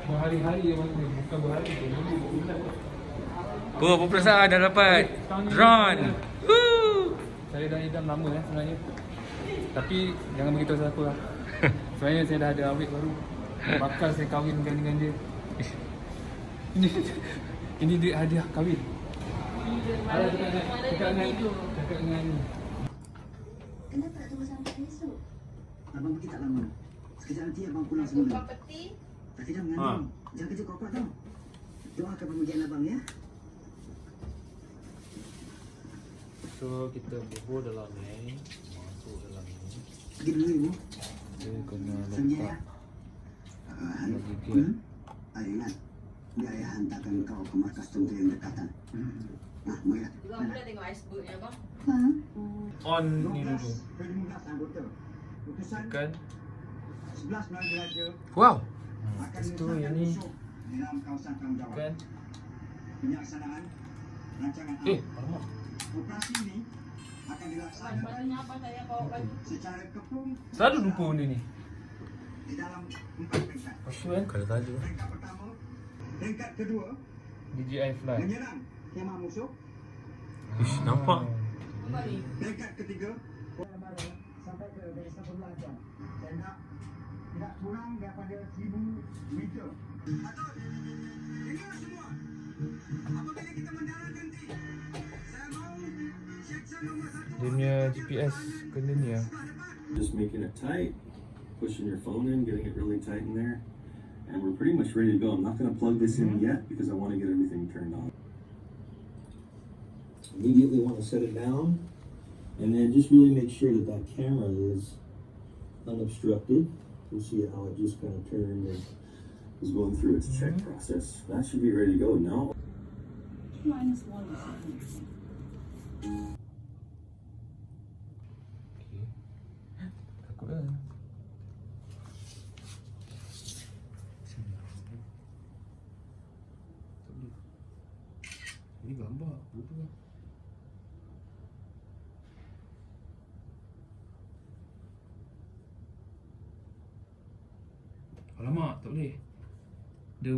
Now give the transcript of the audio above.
berhari-hari yang mana, bukan berhari tu, bulan. Berapa perasaan dah dapat drone? Woo! Saya dah idam lama sebenarnya. Tapi jangan beritahu siapa lah. Sebenarnya saya dah ada awet baru. Bakal saya kahwinkan dengan dia. Ini duit hadiah kahwin. Ada cakap dengan ni. Kenapa tak tunggu sampai esok? Abang pergi tak lama. Sekejap nanti abang pulang semula. Tak kejap mengandung. Jangan kejap kau tau. Doakan pemujian abang ya. So kita bubur dalam ni. Masuk dalam ni. Pergi dulu ibu. Dia kena Sambil ya. bagi dia. Ayah ingat. Biar ayah hantarkan kau ke markas tentera yang dekatan. Nah, mari. Juga boleh tengok iceberg ni abang. On ni dulu. 15 anggota. Utusan Kan? 11 Melayu Raja Wow. akan Itu menyusahkan yang ni. musuh di dalam kawasan tanggungjawab. Kan? Penyelaksanaan rancangan Alamak. operasi ini akan dilaksanakan Maksudnya apa saya bawa baju? secara kepung Selalu lupa benda ni. di dalam 4 peringkat. Lepas tu kan? Kalau tahu. Peringkat pertama, peringkat kedua DJI Fly. menyerang khemah musuh, Ish, nampak. Kembali. peringkat ketiga sampai ke desa pembelajaran dan tidak kurang daripada 1000 meter. Atau dengar semua. Apabila kita mendarat nanti, saya mau seksa nombor 1. Dia punya GPS kena ni lah. Just making it tight, pushing your phone in, getting it really tight in there, and we're pretty much ready to go. I'm not going to plug this in yet because I want to get everything turned on. Immediately want to set it down, and then just really make sure that that camera is unobstructed. You'll see how it just kind of turned and is going through its check process. That should be ready to go now. -1 is Okay. Takut lah. Ini gambar, lupa lah. Alamak, tak boleh. Dia